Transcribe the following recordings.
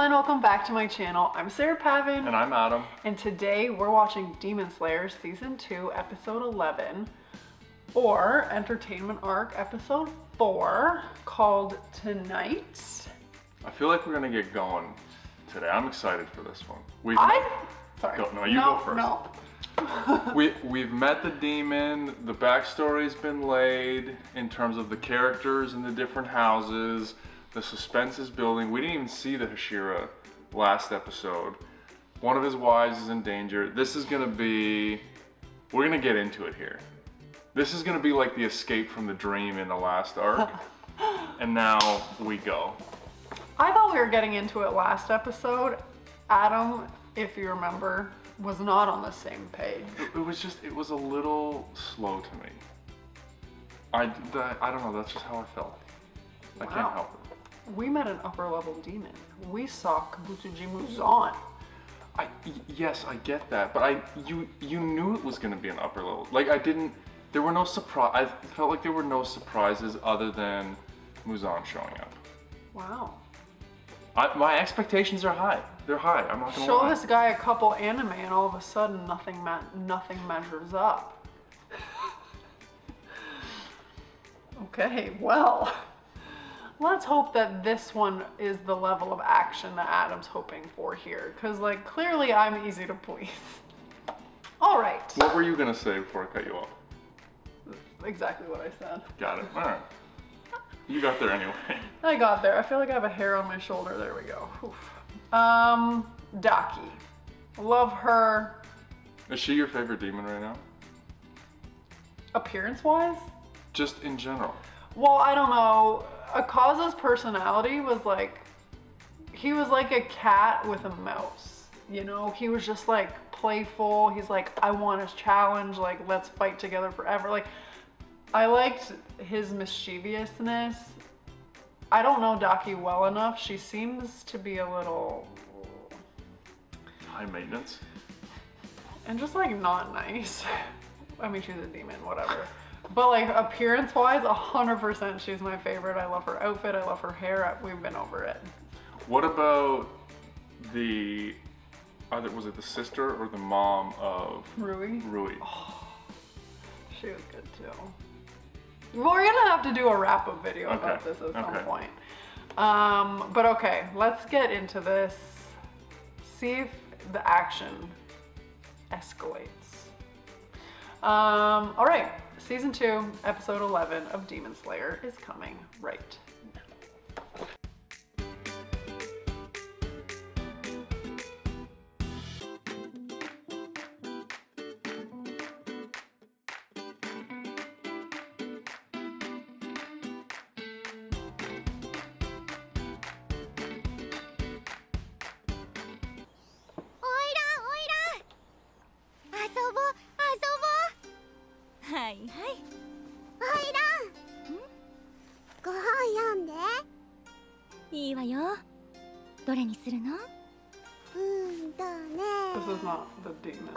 and welcome back to my channel. I'm Sarah Pavan. And I'm Adam. And today we're watching Demon Slayer Season 2, Episode 11, or Entertainment Arc Episode 4, called Tonight. I feel like we're gonna get going today. I'm excited for this one. Sorry. You go first. No. We've met the demon, the backstory's been laid in terms of the characters in the different houses, the suspense is building. We didn't even see the Hashira last episode. One of his wives is in danger. This is gonna be, we're gonna get into it here. This is gonna be like the escape from the dream in the last arc. And now we go. I thought we were getting into it last episode. Adam, if you remember, was not on the same page. It was a little slow to me. I don't know, that's just how I felt. I can't help it. We met an upper level demon. We saw Kabutsuji Muzan. Yes, I get that, but you knew it was gonna be an upper level. Like there were no surprise. I felt like there were no surprises other than Muzan showing up. Wow. My expectations are high. They're high. I'm not gonna lie. Show this guy a couple anime and all of a sudden nothing measures up. Okay, well, let's hope that this one is the level of action that Adam's hoping for here, because like clearly I'm easy to please. All right. What were you gonna say before I cut you off? Exactly what I said. Got it. All right. You got there anyway. I got there. I feel like I have a hair on my shoulder. There we go. Oof. Daki. Love her. Is she your favorite demon right now? Appearance-wise? Just in general. Well, I don't know. Akaza's personality was like, he was like a cat with a mouse. You know, he was just like playful. He's like, I want a challenge. Like, let's fight together forever. Like, I liked his mischievousness. I don't know Daki well enough. She seems to be a little high maintenance. And just like not nice. I mean, she's a demon, whatever. But like appearance-wise, 100% she's my favorite. I love her outfit. I love her hair. We've been over it. What about was it the sister or the mom of Rui? Rui. Oh, she was good too. Well, we're gonna have to do a wrap-up video about this at some point. But okay, let's get into this. See if the action escalates. All right, Season 2, Episode 11 of Demon Slayer is coming right now. This is not the demon.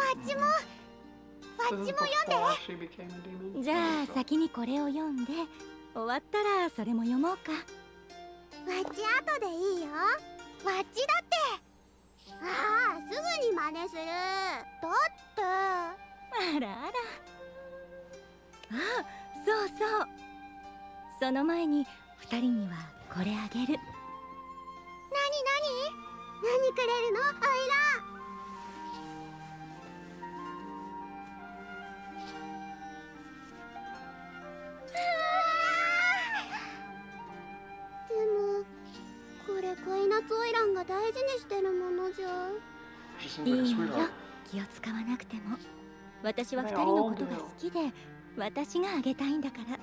This is before she became a demon. じゃあ先にこれを読んで終わったらそれも読もうか。わっち後でいいよ。わっちだって。ああ、すぐに真似する。だって。あらあら。あ、そうそう。その前に二人にはこれあげる。何くれるの？おいら。でもこれ恋夏オイランが大事にしてるものじゃ。いいのよ。気を使わなくても。私は二人のことが好きで、私があげたいんだから。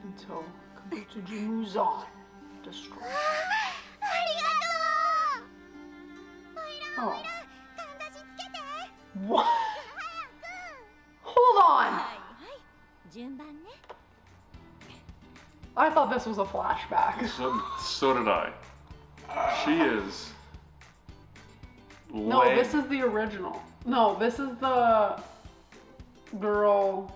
Until Kabutsuji Muzan destroyed. Oh. What? Hold on! I thought this was a flashback. So did I. She is... No, this is the original. No, this is the girl...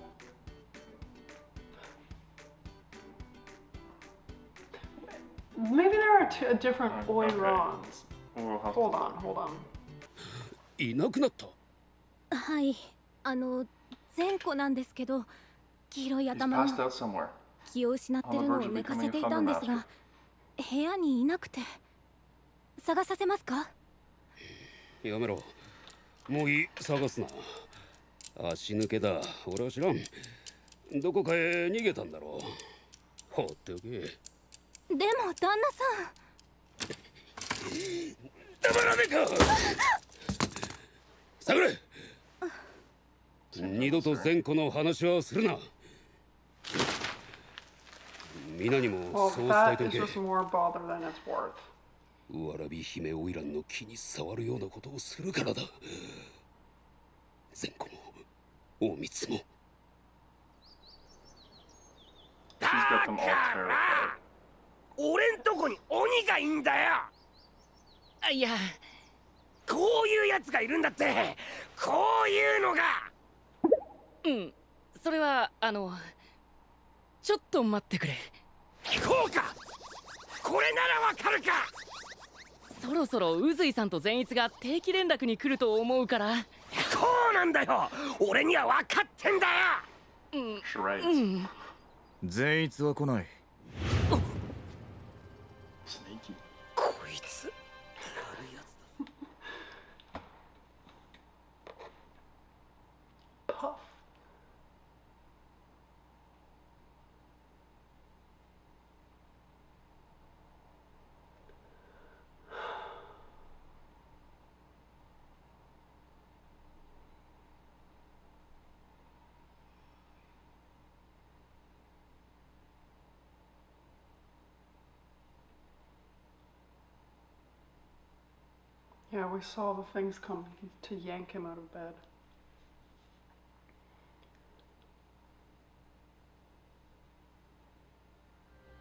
Maybe there are different Oirons. Hold on. いなくなった。はい、前子なんですけど、黄色い頭の He's passed out somewhere. 気を失ってるのを寝かせていたんですが、部屋にいなくて。探させますか？やめろ。もういい、探すな。足抜けだ。俺は知らん。どこかへ逃げたんだろう。放っておけ。でも旦那さん。黙らねえか。下がれ。二度と前子の話はするな。皆にもそう伝えておけ。わらび姫オイランの木に触るようなことをするからだ。前子も大光も。She's got them all terrified. 俺んとこに鬼がいんだよ。いや、こういうやつがいるんだって。こういうのが。うん、それはちょっと待ってくれ。こうか。これならわかるか。そろそろ宇髄さんと善逸が定期連絡に来ると思うから。こうなんだよ。俺には分かってんだよ。うん。善逸は来ない。こいつ。Yeah, we saw the things come to yank him out of bed.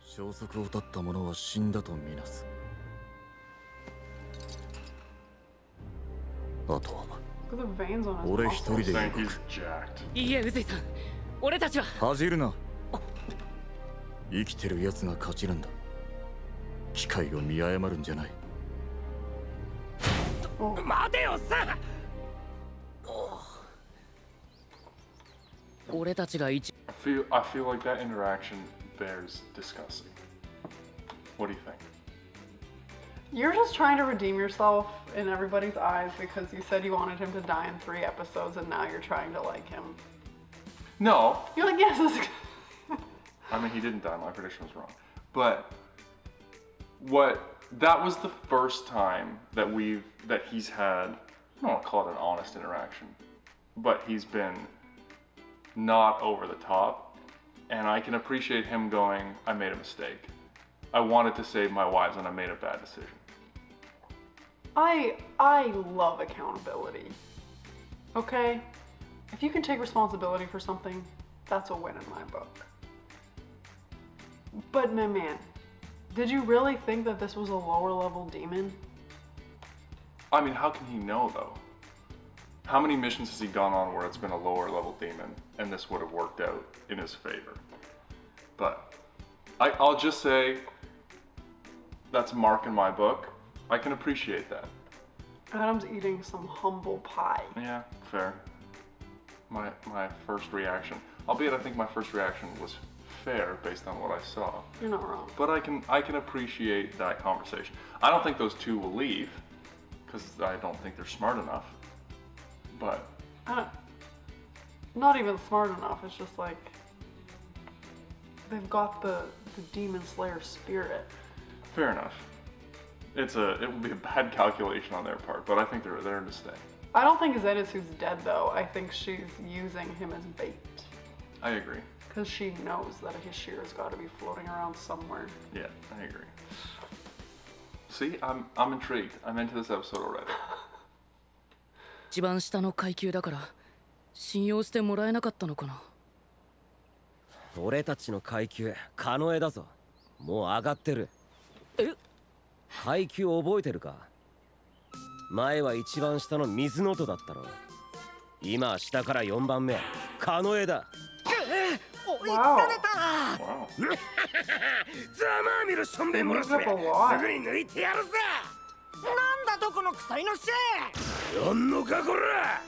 消息を絶った者は死んだとみなす。あとは Look at the veins on his 俺一人 muscles. で Saying 動 he's く。 jacked. いいえ宇髄さん、俺たちは。恥じるな。生きてる奴が勝ちるんだ。機会を見誤るんじゃない。待てよさ。俺たちが一。I feel like that interaction bears discussing. What do you think? You're just trying to redeem yourself in everybody's eyes because you said you wanted him to die in 3 episodes and now you're trying to like him. No. You're like, yes, this is I mean, he didn't die. My prediction was wrong. But that was the first time that he's had, I don't want to call it an honest interaction, but he's been not over the top. And I can appreciate him going, I made a mistake. I wanted to save my wives and I made a bad decision. I love accountability. Okay? If you can take responsibility for something, that's a win in my book. But my man, did you really think that this was a lower level demon? I mean, how can he know though? How many missions has he gone on where it's been a lower level demon and this would have worked out in his favor? But I'll just say that's a mark in my book. I can appreciate that. Adam's eating some humble pie. Yeah, fair. My first reaction, albeit I think my first reaction was fair based on what I saw. You're not wrong. But I can appreciate that conversation. I don't think those two will leave because I don't think they're smart enough. But not even smart enough. It's just like they've got the demon slayer spirit. Fair enough. It would be a bad calculation on their part, but I think they're there to stay. I don't think Zetsu's dead though. I think she's using him as bait. I agree. Because she knows that Hishira's got to be floating around somewhere. Yeah, I agree. See, I'm intrigued. I'm into this episode already. 一番下の階級だから信用してもらえなかったのかな。俺たちの階級カノエだぞ。もう上がってる。え？階級覚えてるか？前は一番下の水の音だったろ。今は下から4番目カノエだ。追いつかれた。ざまあみるしょんべんもらしてすぐに抜いてやるぜ。なんだ男の臭いのせやんのかこら。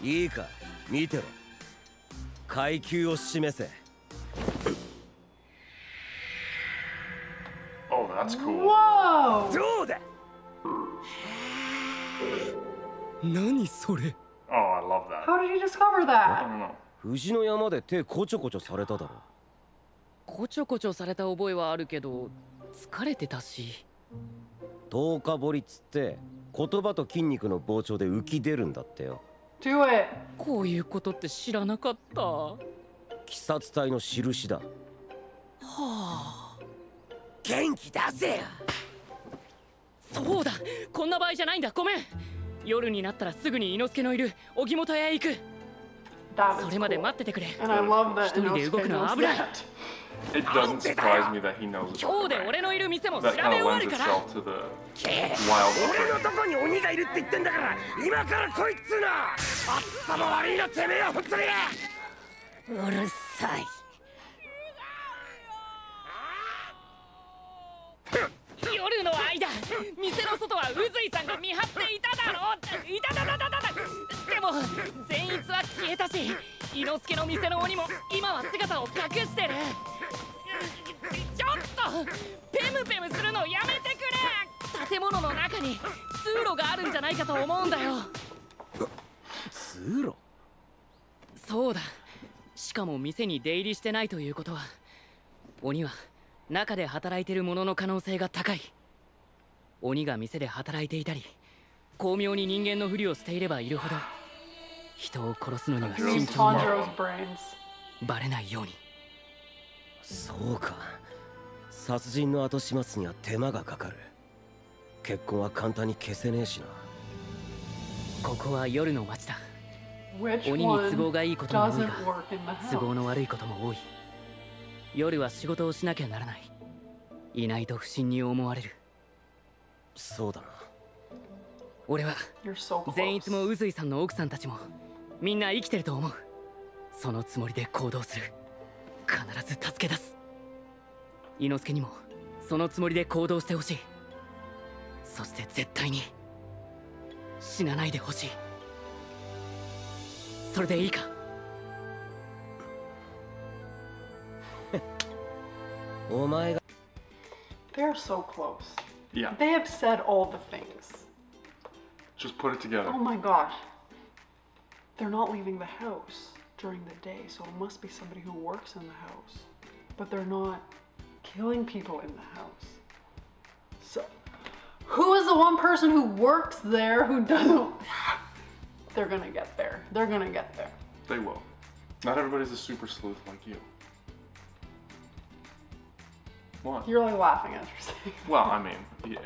いいか、見てろ。階級を示せ。Oh, that's cool. Whoa! どうだ。何それ。 Oh, I love that. How did he discover I that? don't know. 富士の山で手こちょこちょされただろ。こちょこちょされた覚えはあるけど疲れてたし。10日彫りっつって言葉と筋肉の膨張で浮き出るんだってよ。Do it. こういうことって知らなかった。は鬼殺隊の印だ。あ。元気出せよ。そうだ、こんな場合じゃないんだ。ごめん。夜になったらすぐに伊之助のいる荻本屋へ行く。 That is それまで cool. 待っててくれ。 And I love that 一人で動く Inosuke のは knows 危ない。 that. It doesn't surprise me that he knows 今日 about で the 俺のいる店も bank. 調べ That 終 kind わ of る lends から。 itself to the 俺 wild のとこに鬼がいるって言ってんだから、今から来いっつうな。あったま悪いなてめえは本当に。うるさい。夜の間、店の外は宇髄さんが見張っていただろう。いただだだだだ。でも善逸は消えたし、伊之助の店の鬼も今は姿を隠してる。ちょっとペムペムするのやめてくれ。建物の中に通路があるんじゃないかと思うんだよ。通路？そうだ。しかも店に出入りしてないということは、鬼は中で働いてるものの可能性が高い。鬼が店で働いていたり、巧妙に人間のふりをしていればいるほど、人を殺すのには慎 Use 重に Tanjiro's brains. バレないように。そうか。殺人の後始末には手間がかかる。結婚は簡単に消せねえしな。ここは夜の街だ。 Which 鬼に都合 one がいいことも多い doesn't が、 work in the 都合 house? の悪いことも多い。夜は仕事をしなきゃならない。いないと不審に思われる。そうだな。俺は You're so 善逸 close. も宇髄さんの奥さんたちもみんな生きてると思う。そのつもりで行動する。必ず助け出す。伊之助にもそのつもりで行動してほしい。そして絶対に死なないでほしい。それでいいか？お前が They're so close. Yeah, They have said all the things. just put it together. Oh my gosh. They're not leaving the house during the day, so it must be somebody who works in the house. But they're not killing people in the house. So, who is the one person who works there who doesn't? They're gonna get there. They're gonna get there. They will. Not everybody's a super sleuth like you. What? You're like laughing at yourself. Well, I mean, yeah.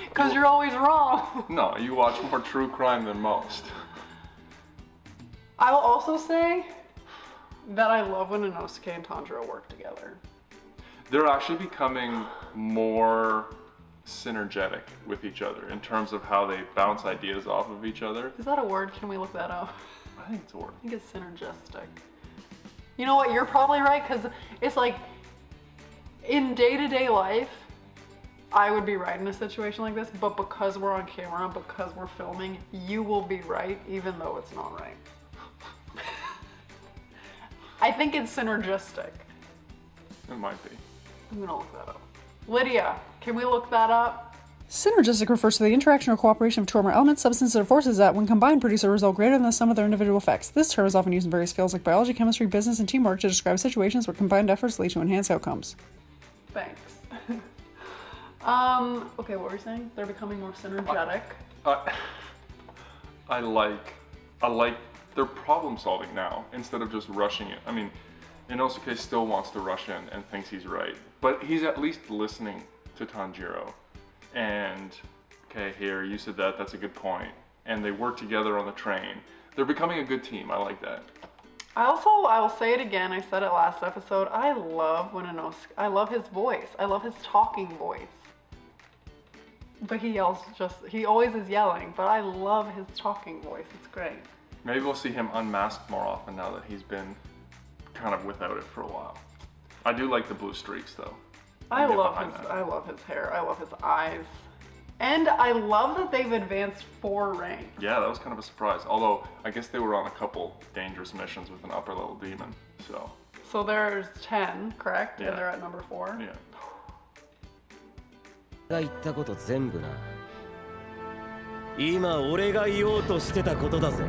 Because you're always wrong. No, you watch more true crime than most. I will also say that I love when Inosuke and Tanjiro work together. They're actually becoming more synergetic with each other in terms of how they bounce ideas off of each other. Is that a word? Can we look that up? I think it's a word. I think it's synergistic. You know what? You're probably right, because it's like in day-to-day life, I would be right in a situation like this, but because we're on camera, because we're filming, you will be right even though it's not right. I think it's synergistic. It might be. I'm gonna look that up. Lydia, can we look that up? Synergistic refers to the interaction or cooperation of two or more elements, substances, or forces that, when combined, produce a result greater than the sum of their individual effects. This term is often used in various fields like biology, chemistry, business, and teamwork to describe situations where combined efforts lead to enhanced outcomes. Thanks. Okay, what were you saying? They're becoming more synergetic. I like their problem solving now instead of just rushing it. I mean, Inosuke still wants to rush in and thinks he's right, but he's at least listening to Tanjiro. And, okay, here, you said that, that's a good point. And they work together on the train. They're becoming a good team, I like that. I will say it again, I said it last episode, I love when Inosuke, I love his voice. I love his talking voice. But he yells he always is yelling, but I love his talking voice, it's great. Maybe we'll see him unmasked more often now that he's been kind of without it for a while. I do like the blue streaks though. I get love behind his that. I love his hair. I love his eyes. And I love that they've advanced 4 ranks. Yeah, that was kind of a surprise. Although, I guess they were on a couple dangerous missions with an upper level demon, so. So there's 10, correct? Yeah. And they're at number 4? Yeah. が言ったこと全部な。今俺が言おうとしてたことだぜ。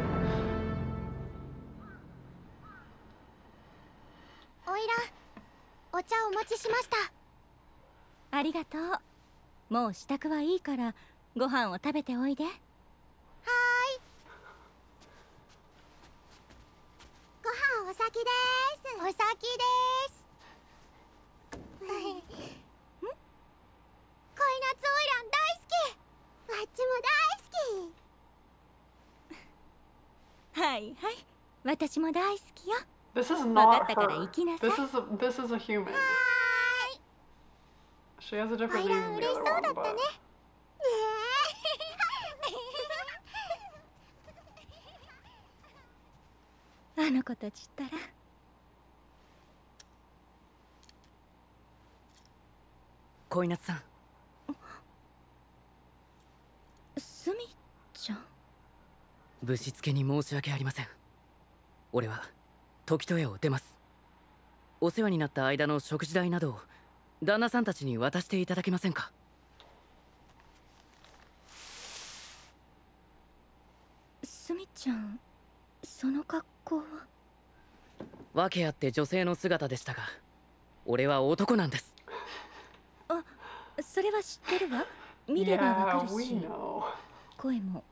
おいら、お茶お持ちしました。ありがとう。もう支度はいいからご飯を食べておいで。はーい。ご飯お先です。お先です。ん？恋夏オイラン大好き。わっちも大好き。はいはい。私も大好きよ。This is わ not かったから her. 行きなさい。 This is a human. She has a オ different イ name ラン than 嬉 the し other そう one, だったね。 but ねえ。あの子たちったら。恋夏さん。スミちゃん。ぶしつけに申し訳ありません。俺は時戸屋を出ます。お世話になった間の食事代などを旦那さんたちに渡していただけませんか。スミちゃん、その格好は。訳あって女性の姿でしたが、俺は男なんです。あ、それは知ってるわ。見ればわか yeah, る we し、 know. 声も。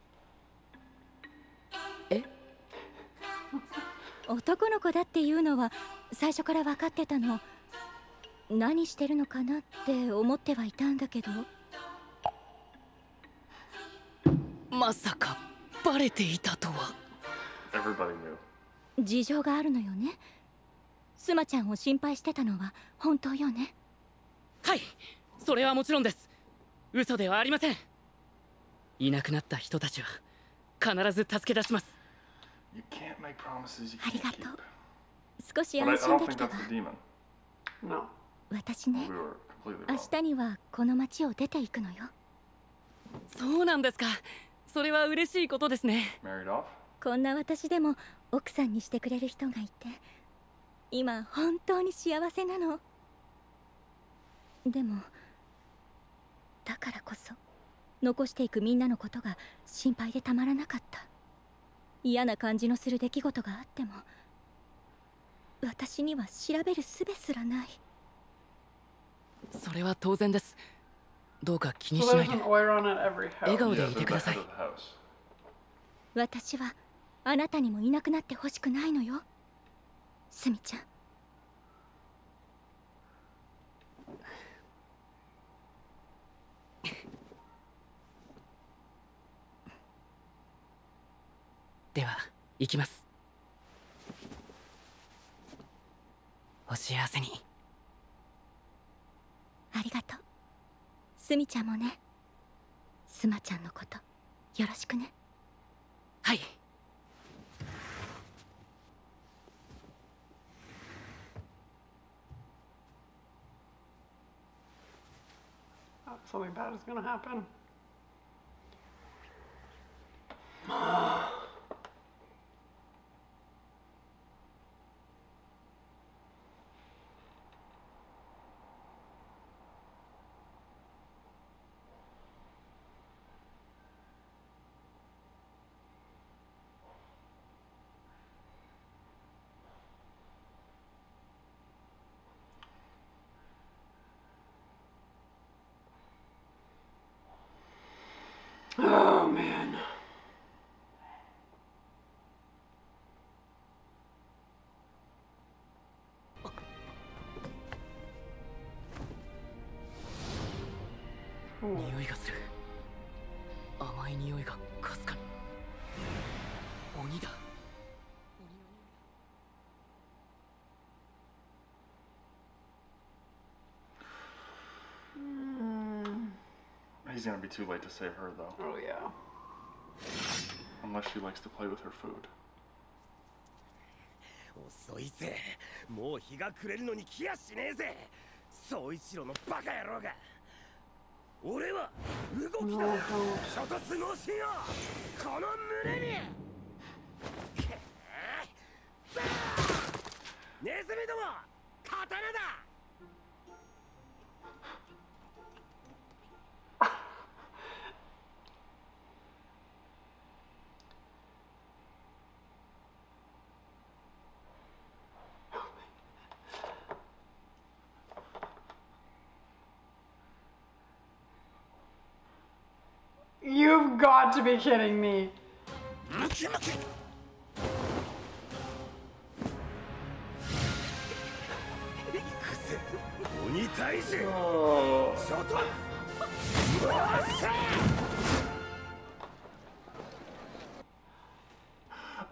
え？男の子だっていうのは最初から分かってたの。何してるのかなって思ってはいたんだけど。まさかバレていたとは。Everybody knew. 事情があるのよね。スマちゃんを心配してたのは本当よね。はい、それはもちろんです。嘘ではありません。いなくなった人たちは必ず助け出します。You can't make promises you あり can't が keep. とう。少し But I 安心 don't でき think た that's わ。 the demon. No. 私ね、 We were completely 明 wrong. 日にはこの町を出ていくのよ。そうなんですか。それは嬉しいことですね。 Married off? こんな私でも奥さんにしてくれる人がいて、今本当に幸せなの。でもだからこそ残していくみんなのことが心配でたまらなかった。嫌な感じのする出来事があっても私には調べる術すらない。それは当然です。どうか気に So しない there's で。 an Oiron at every 笑 house. 顔 Yeah, で they're い the てくだ head さい。 of the house. 私はあなたにもいなくなってほしくないのよ、スミちゃん。では行きます。お幸せに。ありがとう。スミちゃんもね。スマちゃんのことよろしくね。はい。Something bad is gonna happen. Oh man. Ooh. 匂いがする。甘い匂いがかすかに。鬼だ。 He's gonna be too late to save her though. Oh yeah. Unless she likes to play with her food. 遅いぜ。もう日が暮れるのに来やしねえぜ。総一郎のバカ野郎が。俺は動きだ。衝突猛進をこの胸に。ネズミども、刀だ。You've got to be kidding me.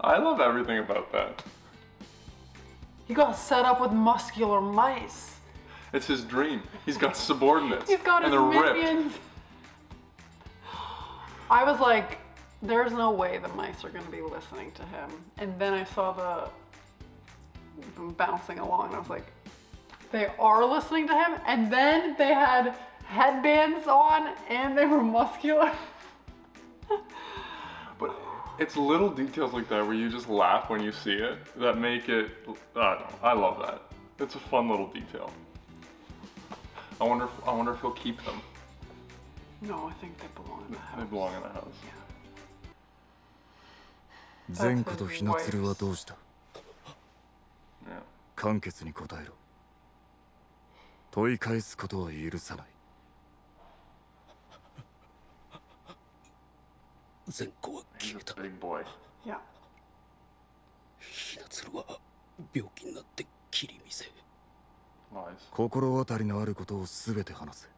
I love everything about that. He got set up with muscular mice. It's his dream. He's got subordinates. He's got his and they're minions. ripped. I was like, there's no way the mice are going to be listening to him. And then I saw them bouncing along and I was like, they are listening to him. And then they had headbands on and they were muscular. But it's little details like that where you just laugh when you see it that make it, I love that. It's a fun little detail. I wonder if he'll keep them. No, I think they belong in the house. They belong in the house. Yeah. 善子とひなつるはどうした？ Yeah. 簡潔に答えろ。問い返すことは許さない。善子は消 He's え a た。 big boy. Yeah. ひなつるは病気になって切り見せ。 Lies. 心当たりのあることをすべて話せ。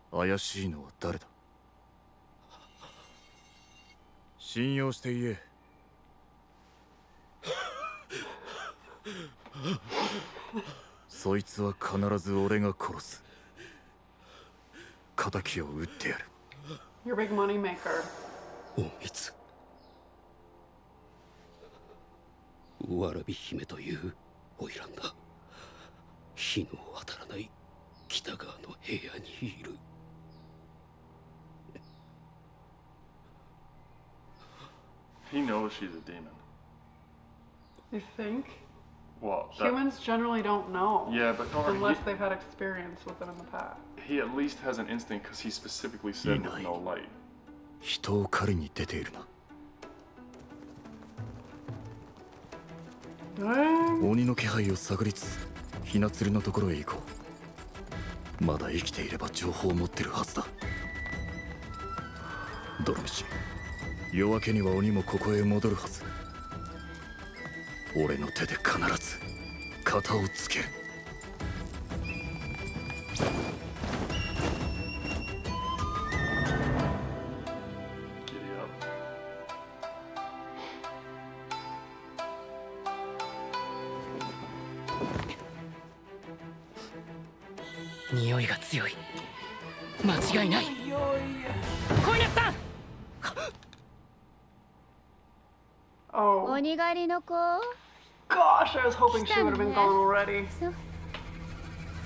怪しいのは誰だ？信用して言え。そいつは必ず俺が殺す。仇を討ってやる。 Your big money maker. 隠密。わらび姫という花魁だ。日の当たらない北側の部屋にいる。He knows she's a demon. You think? Well, Humans generally don't know. Yeah, but unless they've had experience with it in the past. He at least has an instinct because he specifically said with no light. 人を狩りに出ているな。鬼の気配を探りつつ、ひなつるのところへ行こう。まだ生きていれば情報を持ってるはずだ。どのみち、夜明けには鬼もここへ戻るはず。俺の手で必ず型をつける。匂いが強い。間違いない。小稲さん。Oh. 鬼狩りの子。 Gosh, I was hoping she would have been gone already.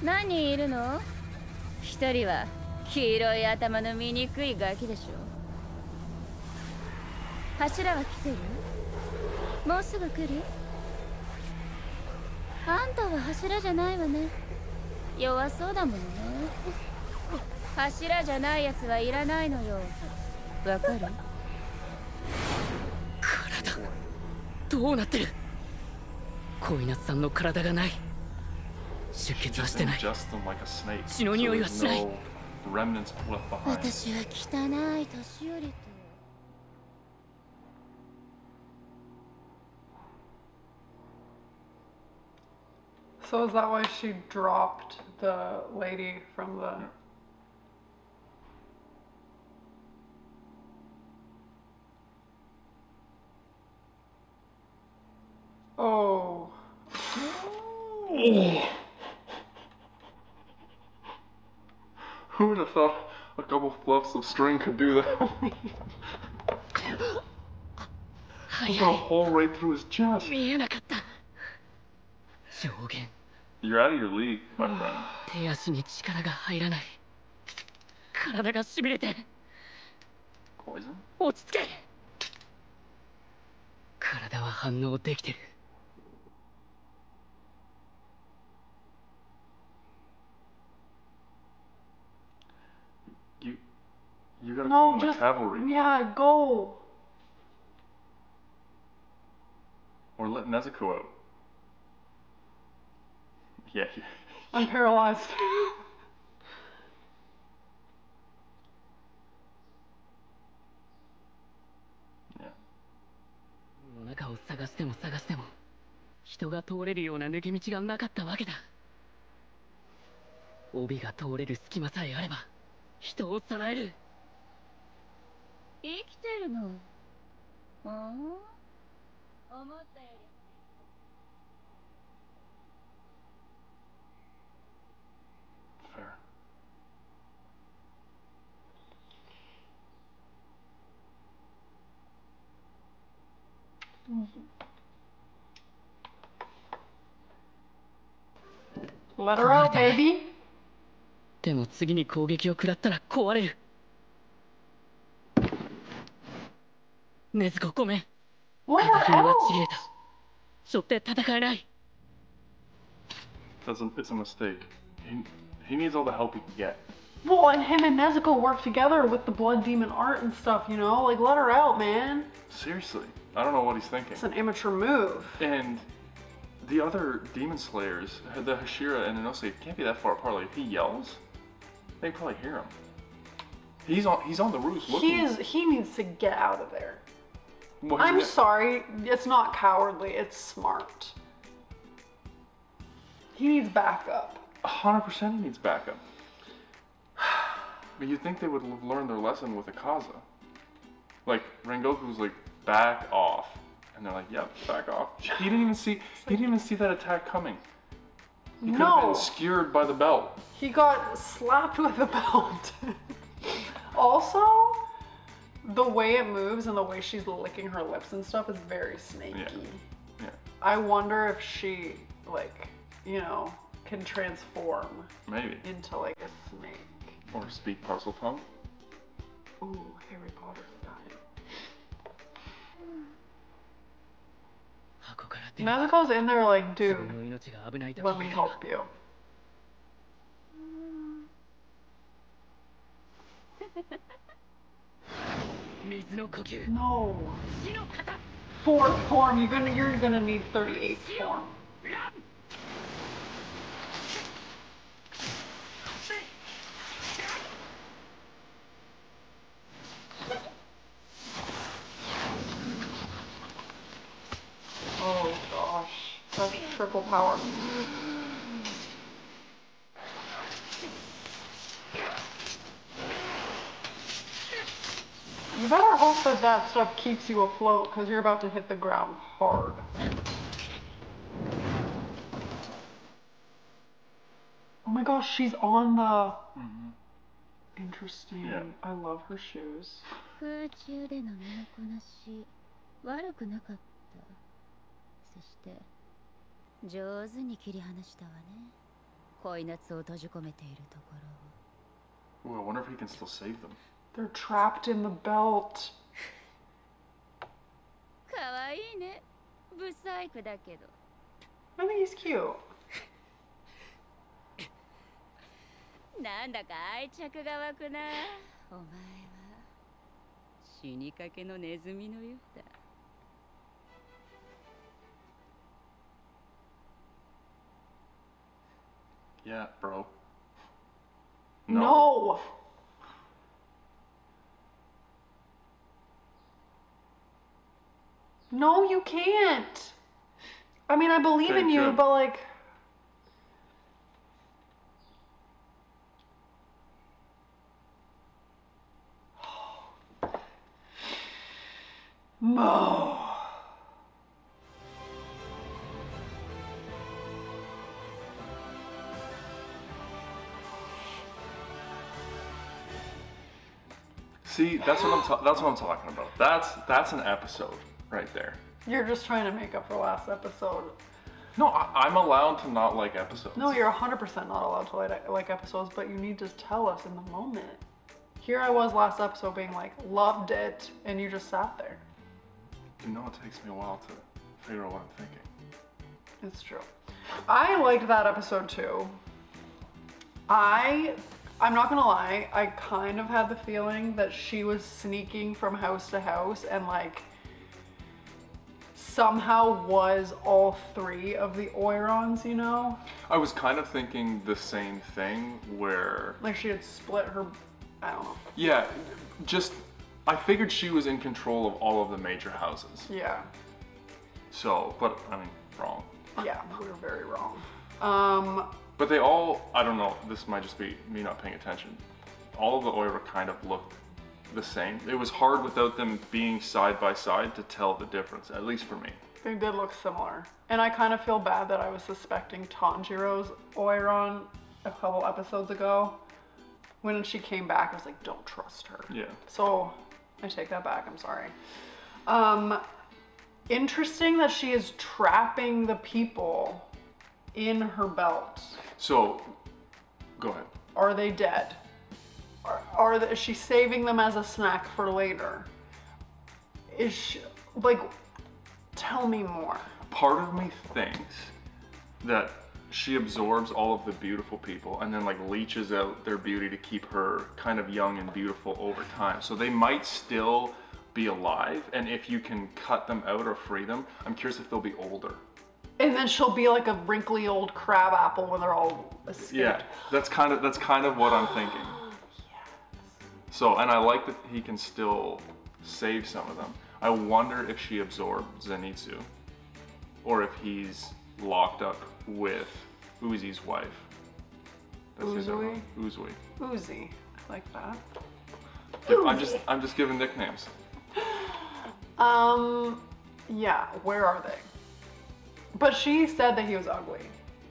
何人いるの？一人は黄色い頭の醜いガキでしょ。柱は来てる？もうすぐ来る？あんたは柱じゃないわね。弱そうだもんね。柱じゃないやつはいらないのよ。わかる？体どうなってる？小稲さんの体がない。出血はしてない。血の匂いはしない。私は汚い年寄りと。So is that why she dropped the lady from the... Oh. Who would have thought a couple fluffs of string could do that? Got a hole right through his chest. 見えなかった。上限 You're out of your league, my friend. 手足に力が入らない。体がしびれて。Poison? 落ち着け。体は反応できてる。You gotta No, call the just cavalry. yeah, go. Or let Nezuko out. Yeah. I'm paralyzed. Yeah. の中を探しても探しても人が通れるような抜け道がなかったわけだ。帯が通れる隙間さえあれば人をさらえる。生きてるの。思ったより。Fair. Let her out, baby. でも次に攻撃を食らったら壊れる。禰豆子ごめん。 Let 片 her 隅は out. ちぎれた。背負って戦えない。 It's a mistake. He needs all the help he can get. Well, and him and Nezuko work together with the blood demon art and stuff, you know? Like, let her out, man. Seriously, I don't know what he's thinking. It's an immature move. And the other demon slayers, the Hashira and Inose, can't be that far apart. Like, if he yells, they probably hear him. He's on the roof looking. He needs to get out of there. What I'm is it? sorry, it's not cowardly, it's smart. He needs backup. 100% he needs backup. But you'd think they would have learned their lesson with Akaza. Like, Rengoku's like, back off. And they're like, yep, back off. He didn't even see that attack coming. He could have been skewered by the belt. He got slapped with a belt. Also, the way it moves and the way she's licking her lips and stuff is very snaky. Yeah. I wonder if she, like, you know, can transform Maybe. into like a snake. Or speak parcel tongue. Ooh, Harry Potter style. Nezuko's in there like, dude, let me help you. No. Fourth form, you're gonna need 38th form. Oh gosh, that's triple power. You better hope that that stuff keeps you afloat, because you're about to hit the ground hard. Oh my gosh, she's on the... Interesting. Yeah. I love her shoes. 空中での身のこなし悪くなかった。そして上手に切り離したわね。恋夏を閉じ込めているところを。 Ooh, I wonder if he can still save them. They're trapped in the belt. かわいいね。ブサイクだけど。I think he's cute. なんだか愛着が湧くな。お前は死にかけのネズミのようだ。Yeah, bro. No. No, you can't. I mean, I believe in you, but like... Mo. See, that's what I'm talking about. That's an episode right there. You're just trying to make up for last episode. No, I'm allowed to not like episodes. No, you're 100% not allowed to like episodes, but you need to tell us in the moment. Here I was last episode being like, loved it, and you just sat there. You know, it takes me a while to figure out what I'm thinking. It's true. I liked that episode too. I'm not gonna lie, I kind of had the feeling that she was sneaking from house to house and like somehow was all three of the Oirons, you know? I was kind of thinking the same thing where... Like she had split her, I don't know. Yeah, just, I figured she was in control of all of the major houses. Yeah. So, but I mean, wrong. Yeah, we were very wrong. But they all, I don't know, this might just be me not paying attention. All of the Oira kind of looked the same. It was hard without them being side by side to tell the difference, at least for me. They did look similar. And I kind of feel bad that I was suspecting Tanjiro's Oiron a couple episodes ago. When she came back, I was like, don't trust her. Yeah. So I take that back, I'm sorry. Interesting that she is trapping the people in her belt. So, go ahead. Are they dead? Is she saving them as a snack for later? Is she, like, tell me more. Part of me thinks that she absorbs all of the beautiful people and then like leeches out their beauty to keep her kind of young and beautiful over time. So they might still be alive, and if you can cut them out or free them, I'm curious if they'll be older. And then she'll be like a wrinkly old crab apple when they're all escaped. Yeah, that's kind of what I'm thinking. So, and I like that he can still save some of them. I wonder if she absorbed Zenitsu, or if he's locked up with Uzi's wife. Uzui? Uzui. Uzi. I like that. I'm just giving nicknames. Yeah, where are they? But she said that he was ugly.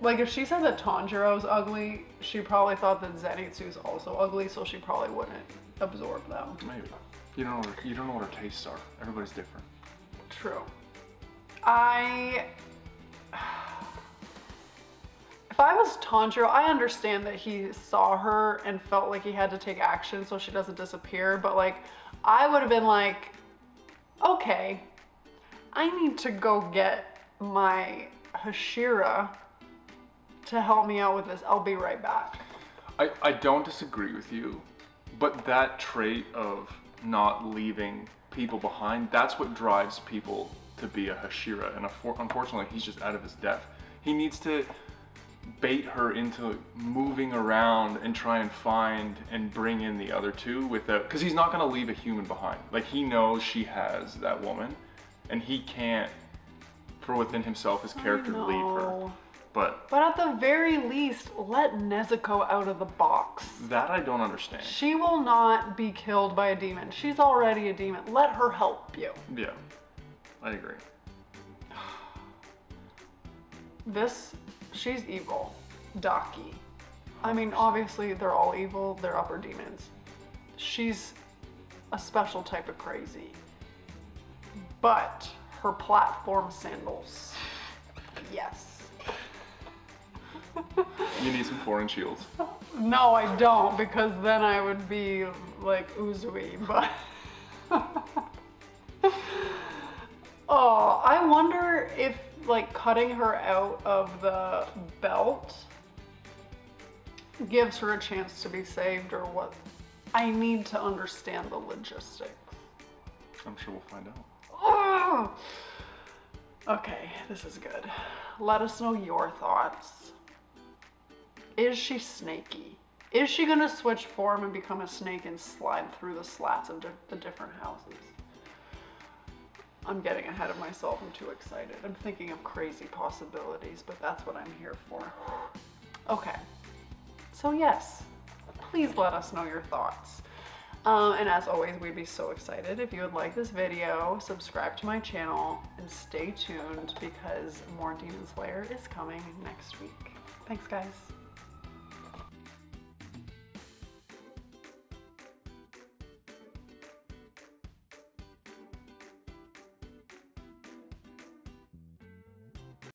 Like, if she said that Tanjiro's ugly, she probably thought that Zenitsu's also ugly, so she probably wouldn't absorb them. Maybe. You don't know what her tastes are. Everybody's different. True. If I was Tanjiro, I understand that he saw her and felt like he had to take action so she doesn't disappear, but like, I would have been like, okay, I need to go get my Hashira to help me out with this. I'll be right back. I don't disagree with you, but that trait of not leaving people behind, that's what drives people to be a Hashira, and unfortunately he's just out of his depth. He needs to bait her into moving around and try and find and bring in the other two without, because he's not going to leave a human behind. Like, he knows she has that woman, and he can't, for within himself, his character, leave her. But at the very least, let Nezuko out of the box. That I don't understand. She will not be killed by a demon. She's already a demon. Let her help you. Yeah, I agree. She's evil. Daki. I mean, obviously they're all evil. They're upper demons. She's a special type of crazy. But her platform sandals. Yes. You need some foreign shields. No, I don't, because then I would be like Uzui, but... Oh, I wonder if like cutting her out of the belt gives her a chance to be saved, or what. I need to understand the logistics. I'm sure we'll find out. Oh! Okay, this is good. Let us know your thoughts. Is she snaky? Is she gonna switch form and become a snake and slide through the slats of the different houses? I'm getting ahead of myself. I'm too excited. I'm thinking of crazy possibilities, but that's what I'm here for. Okay. So yes, please let us know your thoughts. And as always, we'd be so excited if you would like this video, subscribe to my channel, and stay tuned because more Demon Slayer is coming next week. Thanks, guys.